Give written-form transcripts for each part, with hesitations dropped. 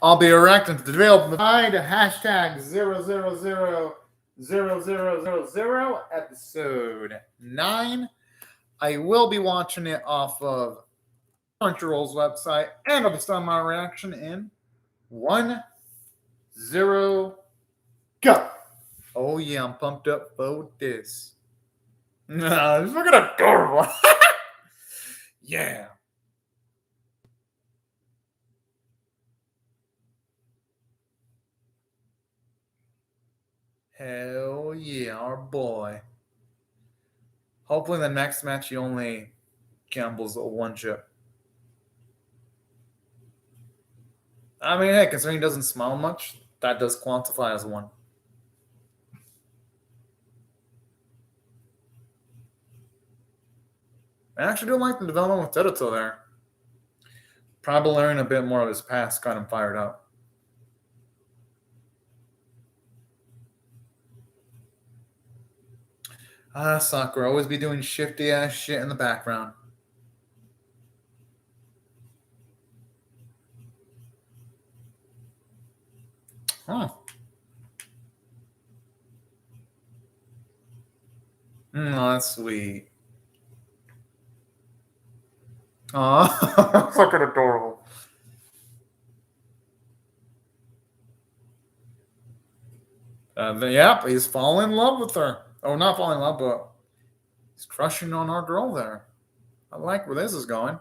I'll be reacting to the development by the hashtag 0000000 episode 9. I will be watching it off of Crunchyroll's website, and I'll be starting my reaction in 1-0 go. Oh yeah, I'm pumped up for this. Nah, it's fucking adorable. Yeah. Hell yeah, our boy. Hopefully, the next match he only gambles a one chip. I mean, hey, considering he doesn't smile much, that does quantify as one. I actually do like the development with Teruto there. Probably learning a bit more of his past got him fired up. Sakura always be doing shifty ass shit in the background. Huh. That's sweet. Aw, fucking adorable. Yep, he's falling in love with her. Oh, not falling in love, but he's crushing on our girl there. I like where this is going.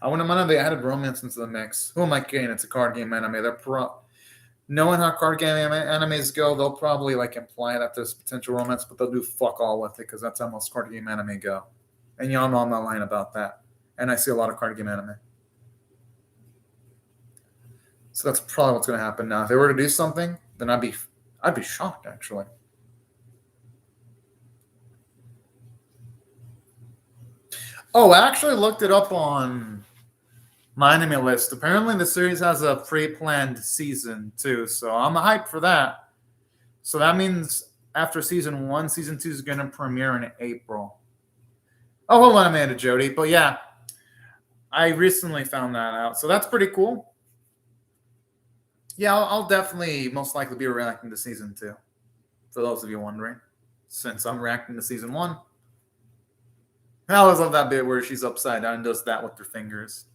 I wouldn't mind if they added romance into the mix. Who am I kidding? It's a card game anime. Knowing how card game animes go, they'll probably like imply that there's potential romance, but they'll do fuck all with it because that's how most card game anime go. And y'all know I'm not lying about that. And I see a lot of card game anime. So that's probably what's going to happen now. If they were to do something, then I'd be shocked actually. Oh, I actually looked it up on my anime list. Apparently, the series has a pre-planned season too, so I'm hyped for that. So that means after season 1, season 2 is going to premiere in April. Oh, hold on, Amanda Jody. But yeah, I recently found that out, so that's pretty cool. Yeah, I'll definitely most likely be reacting to season 2. For those of you wondering, since I'm reacting to season 1. I always love that bit where she's upside down and does that with her fingers.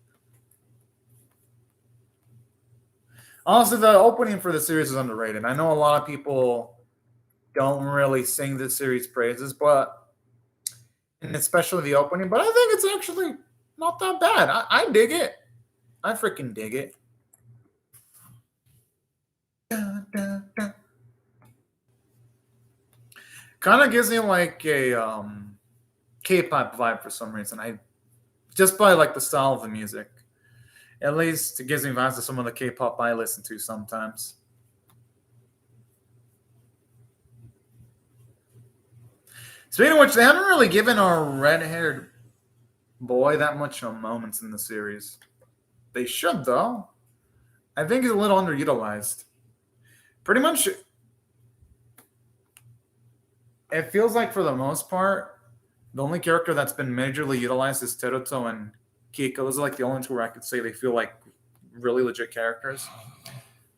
Honestly, the opening for the series is underrated. I know a lot of people don't really sing the series praises, but and especially the opening. But I think it's actually not that bad. I dig it. I freaking dig it. Kind of gives me like a K-pop vibe for some reason. I just by like the style of the music. At least it gives me vibes to some of the K-pop I listen to sometimes. Speaking of which, they haven't really given our red-haired boy that much moments in the series. They should, though. I think he's a little underutilized. Pretty much, it feels like for the most part, the only character that's been majorly utilized is Teruto and Kiko. Those are like the only two where I could say they feel like really legit characters.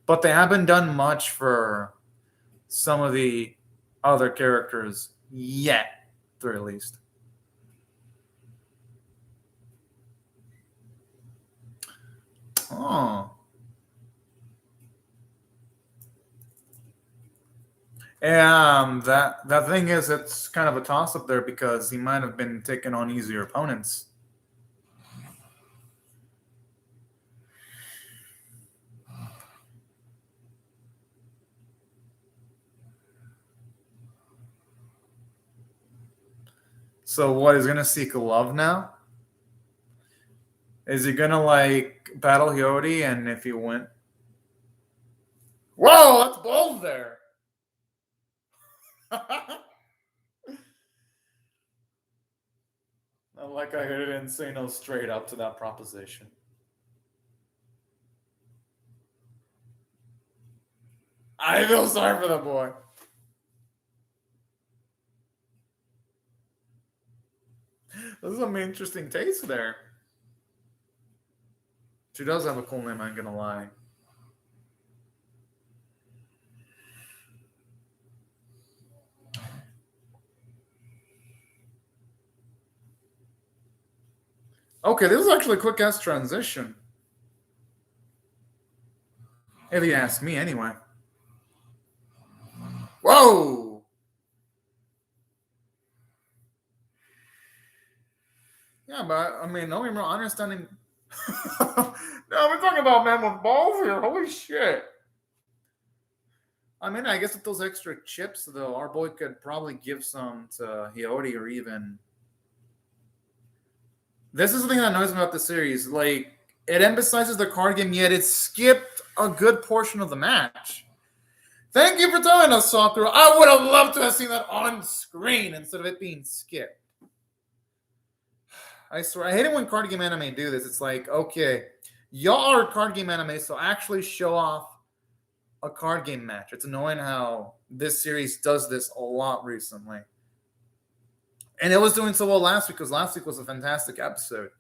But they haven't done much for some of the other characters yet, at the very least. Oh. That thing is, it's kind of a toss up there because he might have been taking on easier opponents. So what, is gonna seek love now? Is he gonna like battle Hiyori, and if he went, whoa, that's bold there. Not like I didn't say no straight up to that proposition. I feel sorry for the boy. This is some interesting taste there. She does have a cool name, I'm gonna lie. Okay, this is actually a quick ass transition. If you ask me, anyway. Whoa! Yeah, but I mean, no more understanding. No, we're talking about man with balls here. Holy shit! I mean, I guess with those extra chips, though, our boy could probably give some to Hiyori or even. This is the thing that annoys me about the series. Like, it emphasizes the card game, yet it skipped a good portion of the match. Thank you for telling us, Sakura. I would have loved to have seen that on screen instead of it being skipped. I swear, I hate it when card game anime do this. It's like, okay, y'all are card game anime, so actually show off a card game match. It's annoying how this series does this a lot recently. And it was doing so well last week because last week was a fantastic episode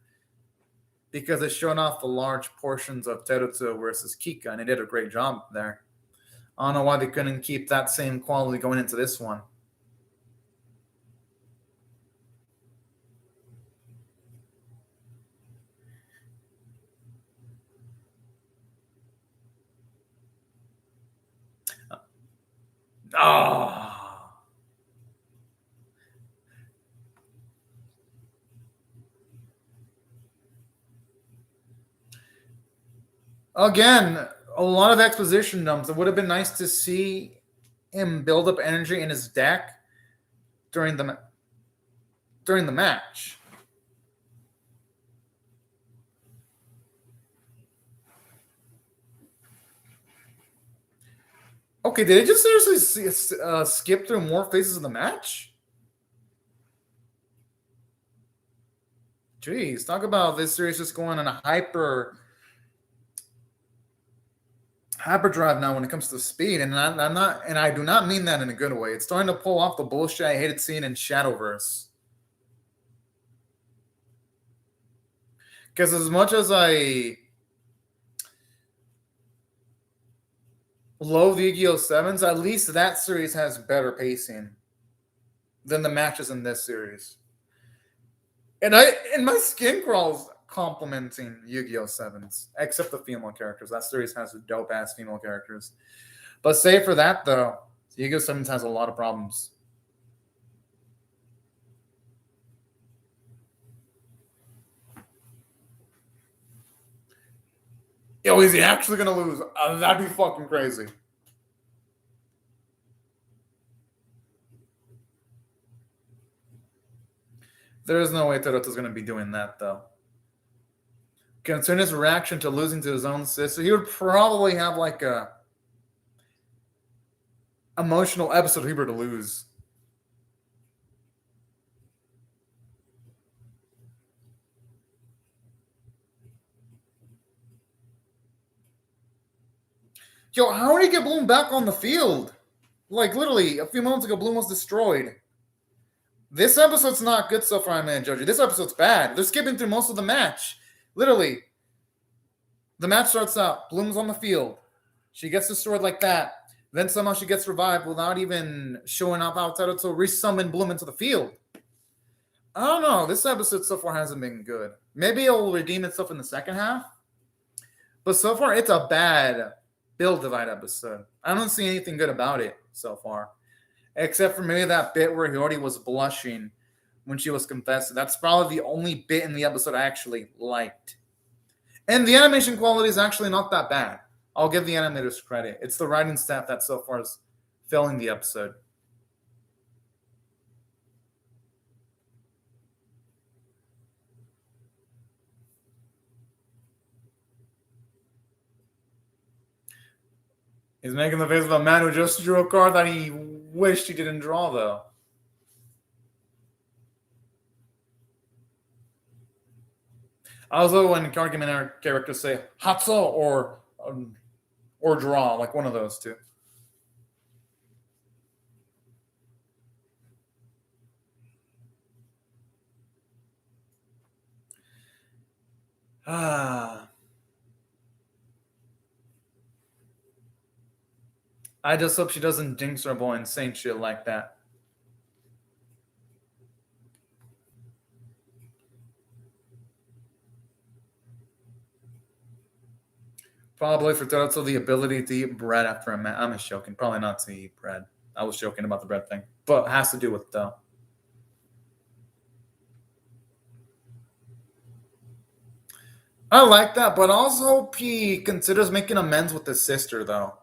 because it showed off the large portions of Teruto versus Kika, and it did a great job there. I don't know why they couldn't keep that same quality going into this one. Oh. Again, a lot of exposition dumps. It would have been nice to see him build up energy in his deck during the match. Okay, did it just seriously skip through more phases of the match? Jeez, talk about this series just going on a hyperdrive now when it comes to speed, and I do not mean that in a good way. It's starting to pull off the bullshit I hated seeing in Shadowverse. Because as much as I loathe Yu-Gi-Oh! 7s, at least that series has better pacing than the matches in this series. And my skin crawls complimenting Yu-Gi-Oh! 7s, except the female characters. That series has dope ass female characters. But save for that though, Yu-Gi-Oh! 7s has a lot of problems. Yo, is he actually gonna lose? That'd be fucking crazy. There is no way Teruto's gonna be doing that though. Considering his reaction to losing to his own sister, he would probably have like a emotional episode if he were to lose. Yo, how did he get Bloom back on the field? Like literally, a few moments ago, Bloom was destroyed. This episode's not good so far, man, Joji. This episode's bad. They're skipping through most of the match. Literally, the match starts out. Bloom's on the field. She gets destroyed like that. Then somehow she gets revived without even showing up outside to resummon Bloom into the field. I don't know. This episode so far hasn't been good. Maybe it'll redeem itself in the second half. But so far, it's a bad Build Divide episode. I don't see anything good about it so far. Except for maybe that bit where Hiyori was blushing when she was confessing. That's probably the only bit in the episode I actually liked. And the animation quality is actually not that bad. I'll give the animators credit. It's the writing staff that so far is filling the episode. He's making the face of a man who just drew a card that he wished he didn't draw, though. Also, when card game characters say Hatso or draw, like one of those two. I just hope she doesn't jinx her boy and saying shit like that. Probably for Toretto, the ability to eat bread after a match. I'm just joking. Probably not to eat bread. I was joking about the bread thing. But it has to do with dough. I like that, but also hope he considers making amends with his sister, though.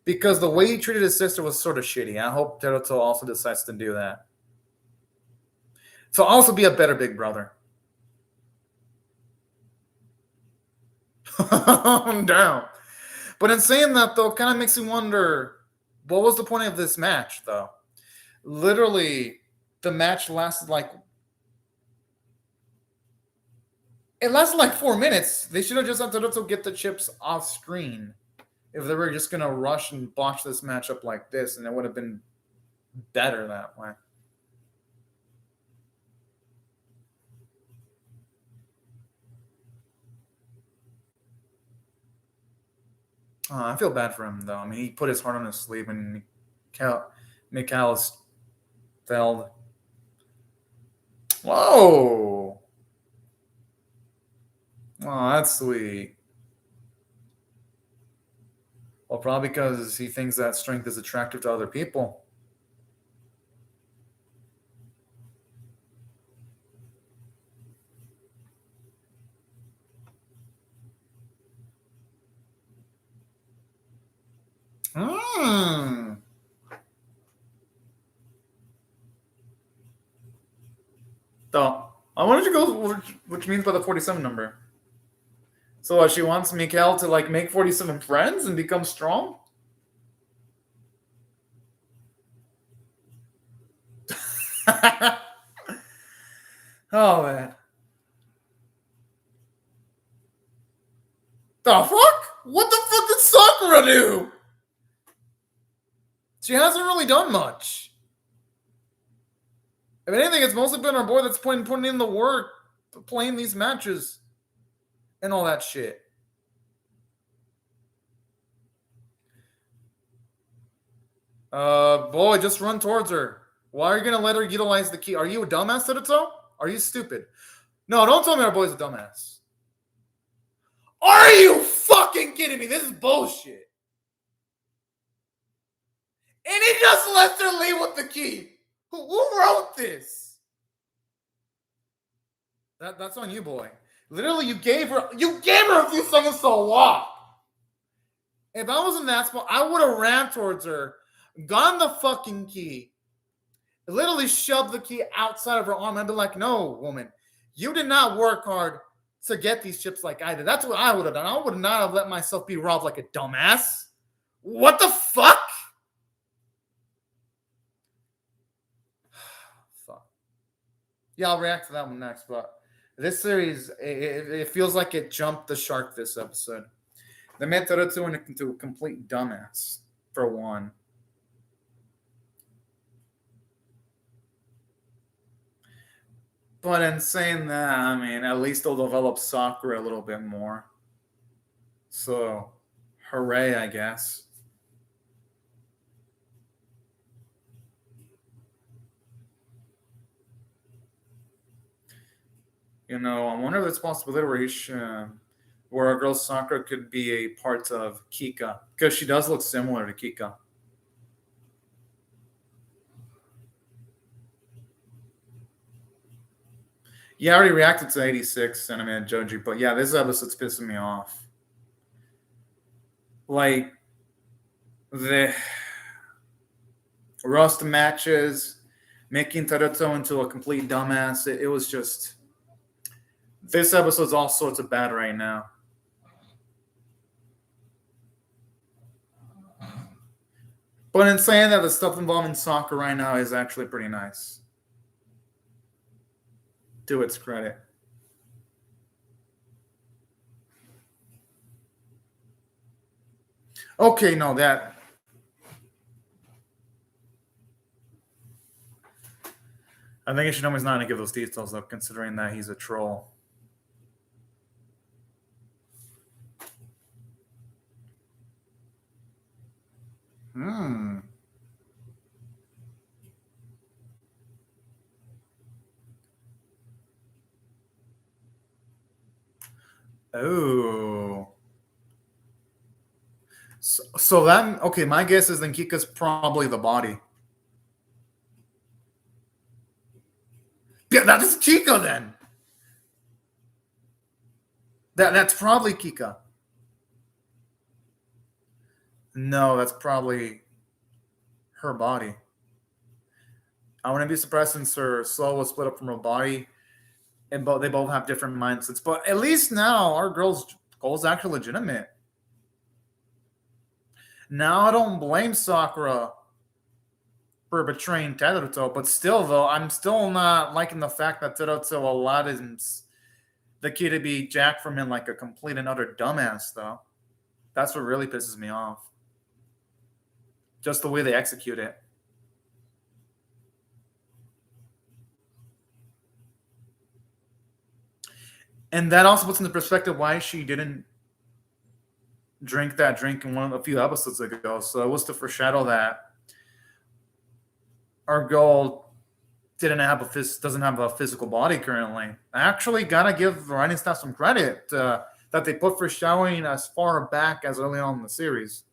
Because the way he treated his sister was sort of shitty. I hope Teruto also decides to do that. So also be a better big brother. I'm down. But in saying that, though, kind of makes me wonder, what was the point of this match, though? Literally, the match lasted like 4 minutes. They should have just had Teruto get the chips off screen if they were just gonna rush and botch this matchup like this, and it would have been better that way. I feel bad for him though. I mean, he put his heart on his sleeve, and Mikhail failed. Whoa! Oh, that's sweet. Well, probably because he thinks that strength is attractive to other people. Hmm. So, I wanted to go which means by the 47 number. So she wants Mikhail to like make 47 friends and become strong? Oh man. The fuck? What the fuck did Sakura do? She hasn't really done much. If anything, it's mostly been our boy that's putting in the work, playing these matches, and all that shit. Boy, just run towards her. Why are you gonna let her utilize the key? Are you a dumbass, Teruto? Are you stupid? No, don't tell me our boy's a dumbass. Are you fucking kidding me? This is bullshit. And he just lets her leave with the key. Who wrote this? That's on you, boy. Literally, you gave her a few seconds to walk. If I was in that spot, I would have ran towards her, gotten the fucking key, literally shoved the key outside of her arm, and be like, "No, woman, you did not work hard to get these chips like I did." That's what I would have done. I would not have let myself be robbed like a dumbass. What the fuck? Fuck. Yeah, I'll react to that one next, but this series, it feels like it jumped the shark this episode. They made Teruto into a complete dumbass, for one. But in saying that, I mean, at least they'll develop Sakura a little bit more. So, hooray, I guess. You know, I wonder if it's a possibility where a girl Sakura could be a part of Kika, because she does look similar to Kika. Yeah, I already reacted to 86 Anime Joji, but yeah, this episode's pissing me off. Like, the Rust matches, making Teruto into a complete dumbass. It was just. This episode's all sorts of bad right now. But in saying that, the stuff involving soccer right now is actually pretty nice. To its credit. Okay, no, that. I think Ishinomi's not going to give those details, though, considering that he's a troll. Hmm. Oh. So that okay, my guess is then Kika's probably the body. Yeah, that is Kika then. That's probably Kika. No, that's probably her body. I wouldn't be surprised since her soul was split up from her body, and they both have different mindsets. But at least now our girl's goal is actually legitimate. Now I don't blame Sakura for betraying Teruto, but still, though, I'm still not liking the fact that Teruto allowed the kid to be jacked from him like a complete and utter dumbass, though. That's what really pisses me off. Just the way they execute it. And that also puts into perspective why she didn't drink that drink in a few episodes ago. So it was to foreshadow that our girl doesn't have a physical body currently. I actually gotta give the writing staff some credit that they put foreshadowing as far back as early on in the series.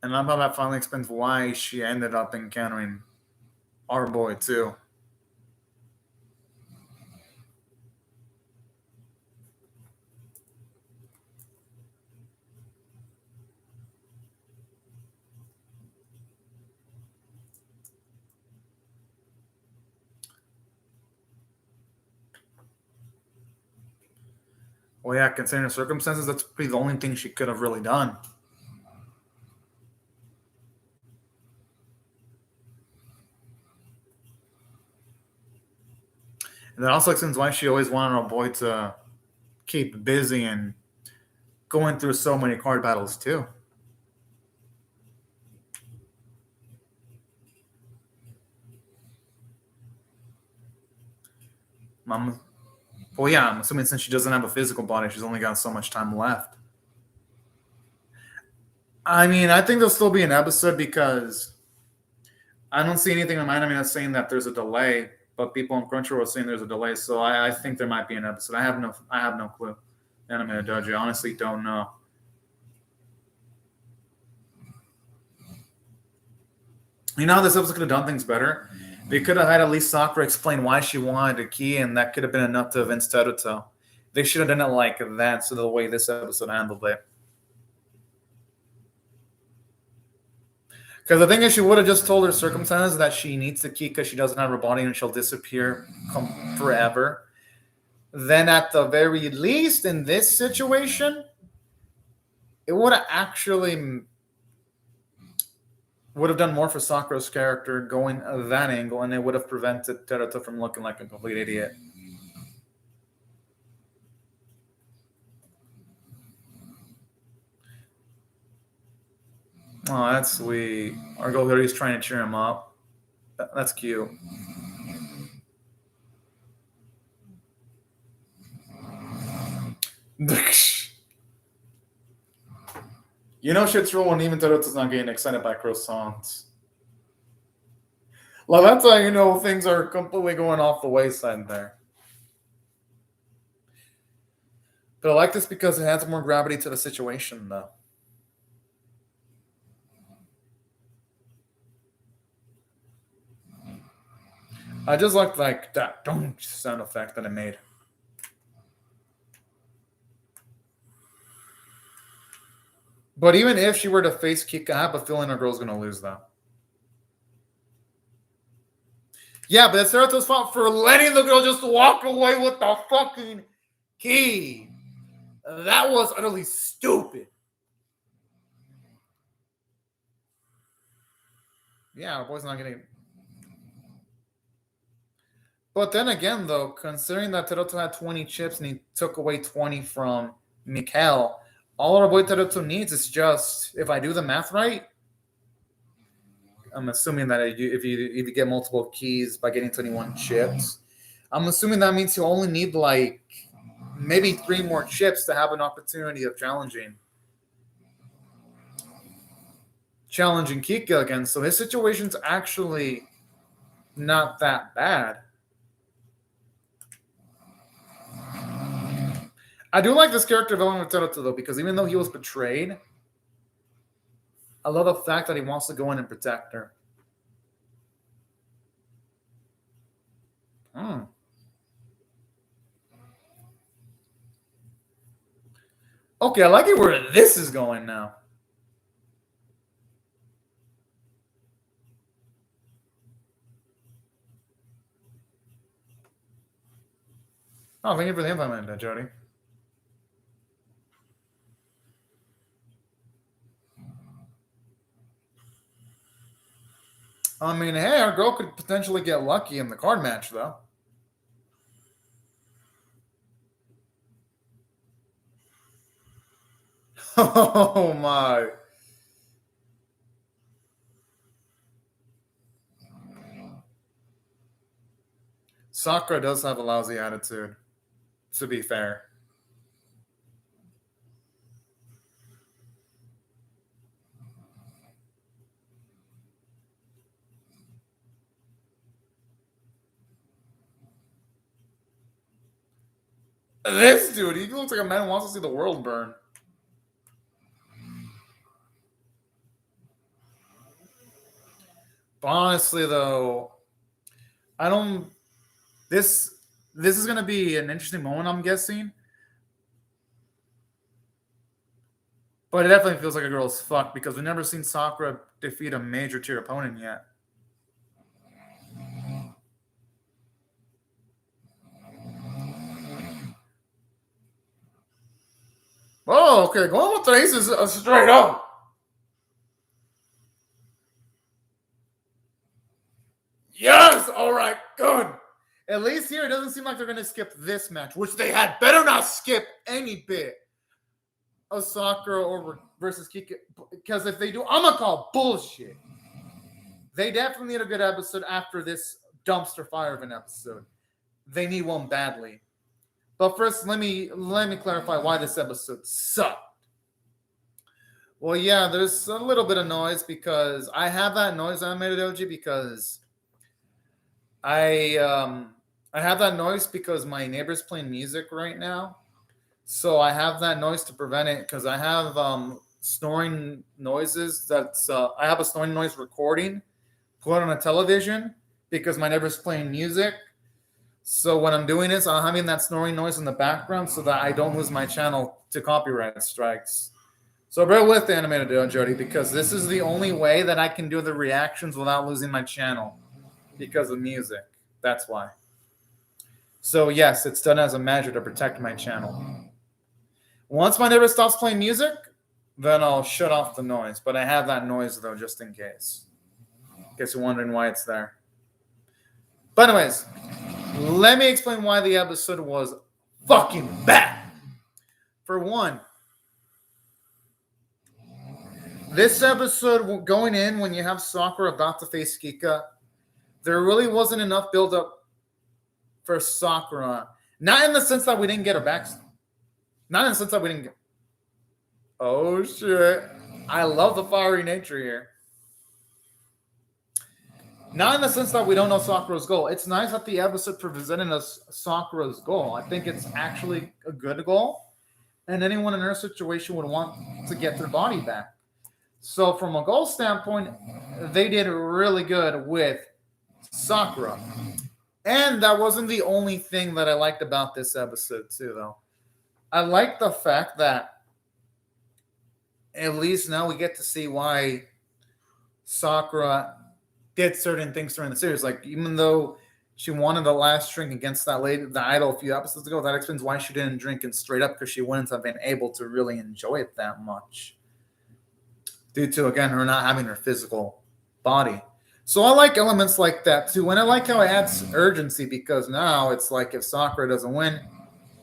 And I thought that finally explains why she ended up encountering our boy too. Well, yeah, considering the circumstances, that's pretty the only thing she could have really done. And that also explains why she always wanted our boy to keep busy and going through so many card battles too. Mom, well, yeah, I'm assuming since she doesn't have a physical body, she's only got so much time left. I mean, I think there'll still be an episode because I don't see anything in my anime that's saying that there's a delay, but people on Crunchyroll are saying there's a delay, so I think there might be an episode. I have no clue. Anime Dojo, I honestly don't know. You know how this episode could have done things better? They could have had at least Sakura explain why she wanted a key, and that could have been enough to evince Teruto. They should have done it like that, so the way this episode handled it. Because the thing is, she would have just told her circumstances that she needs the key because she doesn't have her body and she'll disappear forever. Then, at the very least, in this situation, it would have actually would have done more for Sakura's character going that angle, and it would have prevented Teruto from looking like a complete idiot. Oh, that's sweet. Our girl is trying to cheer him up. That's cute. You know shit's real when even Teruto's not getting excited by croissants. Well, that's how you know things are completely going off the wayside there. But I like this because it adds more gravity to the situation, though. I just like that don't sound effect that it made. But even if she were to face Kika, I have a feeling our girl's gonna lose though. Yeah, but it's Naruto's fault for letting the girl just walk away with the fucking key. That was utterly stupid. Yeah, our boy's not getting. But then again, though, considering that Teruto had 20 chips and he took away 20 from Mikhail, all our boy Teruto needs is just, if I do the math right, I'm assuming that if you get multiple keys by getting 21 chips, I'm assuming that means you only need like maybe 3 more chips to have an opportunity of challenging Kika again. So his situation's actually not that bad. I do like this character development of Teruto though, because even though he was betrayed, I love the fact that he wants to go in and protect her. Okay, I like it where this is going now. Oh, thank you for the implement, Jody. I mean, hey, our girl could potentially get lucky in the card match, though. Oh my. Sakura does have a lousy attitude, to be fair. This dude, he looks like a man who wants to see the world burn. But honestly, though, I don't. This is going to be an interesting moment, I'm guessing. But it definitely feels like a girl's fucked because we've never seen Sakura defeat a major tier opponent yet. Oh, okay. Going with the aces straight up. Yes. All right. Good. At least here, it doesn't seem like they're going to skip this match, which they had better not skip any bit of Sakura or versus Kika. Because if they do, I'm going to call bullshit. They definitely need a good episode after this dumpster fire of an episode. They need one badly. But first, let me clarify why this episode sucked. Well, yeah, there's a little bit of noise because I have that noise animated, OG, because I have that noise because my neighbor's playing music right now. So I have that noise to prevent it because I have snoring noises. I have a snoring noise recording put on a television because my neighbor's playing music. So when I'm doing this, I'm having that snoring noise in the background so that I don't lose my channel to copyright strikes. So bear with the animated Jody because this is the only way that I can do the reactions without losing my channel because of music. That's why. So yes, it's done as a measure to protect my channel. Once my neighbor stops playing music, then I'll shut off the noise. But I have that noise though, just in case. In case you're wondering why it's there. But anyways, let me explain why the episode was fucking bad. For one, this episode going in when you have Sakura about to face Kika, there really wasn't enough build-up for Sakura. Not in the sense that we didn't get her back. Not in the sense that we didn't get... Oh, shit. I love the fiery nature here. Not in the sense that we don't know Sakura's goal. It's nice that the episode presented us Sakura's goal. I think it's actually a good goal. And anyone in her situation would want to get their body back. So from a goal standpoint, they did really good with Sakura. And that wasn't the only thing that I liked about this episode too, though. I like the fact that at least now we get to see why Sakura did certain things during the series. Like, even though she wanted the last drink against that lady, the idol, a few episodes ago, that explains why she didn't drink it straight up, because she wouldn't have been able to really enjoy it that much. Due to, again, her not having her physical body. So I like elements like that too. And I like how it adds urgency, because now it's like if Sakura doesn't win,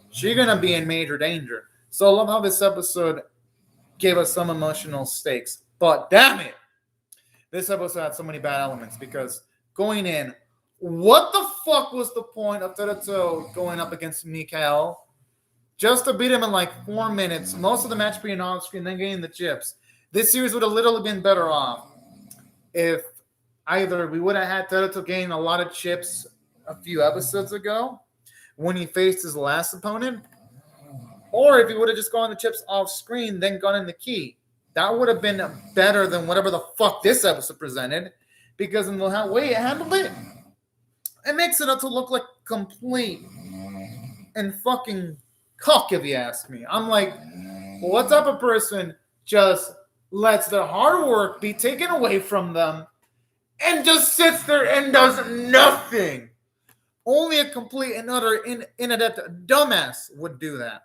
she's going to be in major danger. So I love how this episode gave us some emotional stakes. But damn it, this episode had so many bad elements, because going in, what the fuck was the point of Teruto going up against Mikael just to beat him in like 4 minutes, most of the match being off screen, then getting the chips? This series would have literally been better off if either we would have had Teruto gain a lot of chips a few episodes ago when he faced his last opponent, or if he would have just gone the chips off screen, then gone in the key. That would have been better than whatever the fuck this episode presented, because in the way it handled it, it makes it up to look like complete and fucking cock, if you ask me. I'm like, well, what type of person just lets their hard work be taken away from them and just sits there and does nothing? Only a complete and utter inadept dumbass would do that.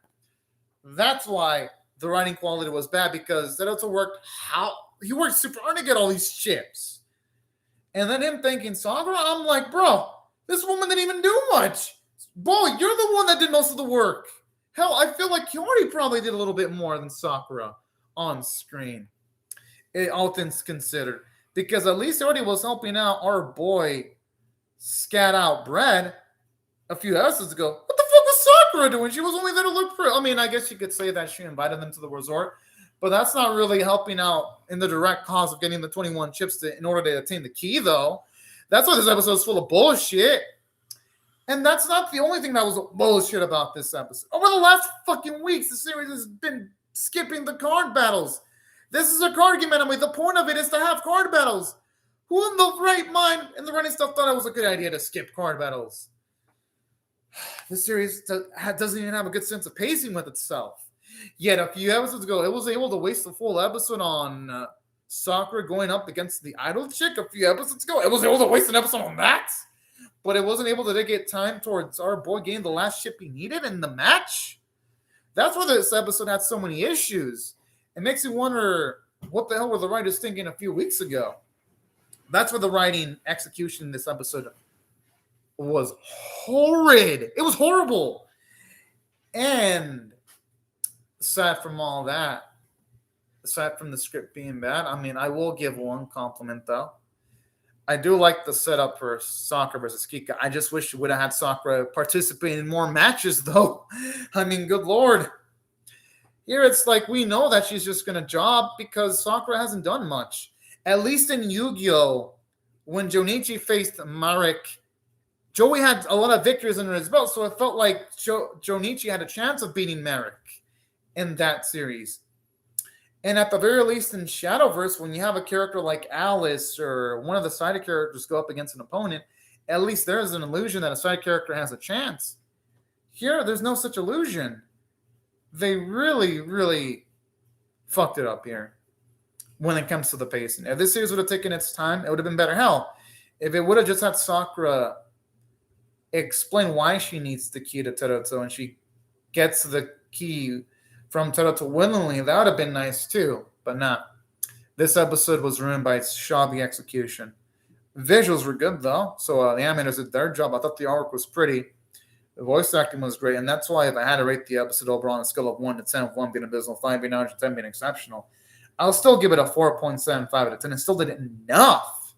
That's why the writing quality was bad, because Teruto worked super hard to get all these chips. And then him thinking Sakura, I'm like, bro, this woman didn't even do much. Boy, you're the one that did most of the work. Hell, I feel like Hiyori probably did a little bit more than Sakura on screen. All things considered. Because at least Hiyori was helping out our boy Scat Out Bread a few episodes ago. What the fuck was Sakura doing? She was only there to look pretty. I mean, I guess you could say that she invited them to the resort, but that's not really helping out in the direct cause of getting the 21 chips in order to attain the key, though. That's why this episode is full of bullshit. And that's not the only thing that was bullshit about this episode. Over the last fucking weeks, the series has been skipping the card battles. This is a card game anime. The point of it is to have card battles. Who in the right mind and the running stuff thought it was a good idea to skip card battles? This series doesn't even have a good sense of pacing with itself. Yet a few episodes ago, it was able to waste a full episode on Sakura going up against the idol chick a few episodes ago. It was able to waste an episode on that, but it wasn't able to dedicate time towards our boy getting the last chip he needed in the match. That's why this episode had so many issues. It makes you wonder, what the hell were the writers thinking a few weeks ago? That's where the writing execution in this episode was horrid. It was horrible. And aside from all that, aside from the script being bad, I mean, I will give one compliment, though. I do like the setup for Sakura versus Kika. I just wish we would have had Sakura participate in more matches, though. I mean, good Lord. Here it's like we know that she's just going to job because Sakura hasn't done much. At least in Yu-Gi-Oh!, when Jonichi faced Marek, Joey had a lot of victories under his belt, so it felt like Jonichi had a chance of beating Marek in that series. And at the very least in Shadowverse, when you have a character like Alice or one of the side characters go up against an opponent, at least there is an illusion that a side character has a chance. Here, there's no such illusion. They really, really fucked it up here when it comes to the pacing. If this series would have taken its time, it would have been better. Hell, if it would have just had Sakura explain why she needs the key to Teruto and she gets the key from Teruto willingly, that would have been nice too. But not. This episode was ruined by its shoddy execution. Visuals were good though, so the animators did their job. I thought the artwork was pretty. The voice acting was great, and that's why if I had to rate the episode overall on a scale of 1 to 10, with 1 being abysmal, 5 being average, 10 being exceptional, I'll still give it a 4.75 out of 10. It still did enough.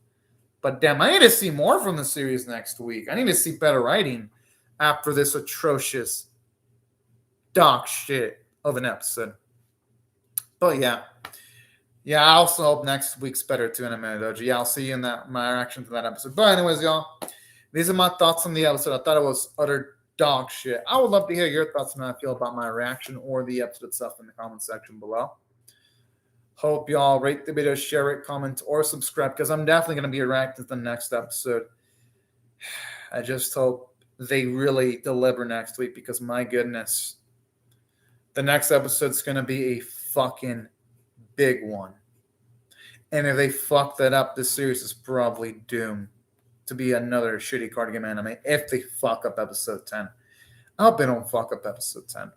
But damn, I need to see more from the series next week. I need to see better writing after this atrocious dog shit of an episode. But yeah, I also hope next week's better too in a minute, Doji. Yeah, I'll see you in my reaction to that episode. But anyways, y'all, these are my thoughts on the episode. I thought it was utter dog shit. I would love to hear your thoughts on how I feel about my reaction or the episode itself in the comment section below. Hope y'all rate the video, share it, comment, or subscribe, because I'm definitely going to be reacting to the next episode. I just hope they really deliver next week, because my goodness, the next episode's going to be a fucking big one. And if they fuck that up, this series is probably doomed to be another shitty card game anime if they fuck up episode 10. I hope they don't fuck up episode 10.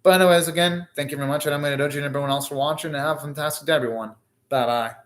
But anyways, again, thank you very much, Anime Doji, and everyone else for watching. And have a fantastic day, everyone. Bye-bye.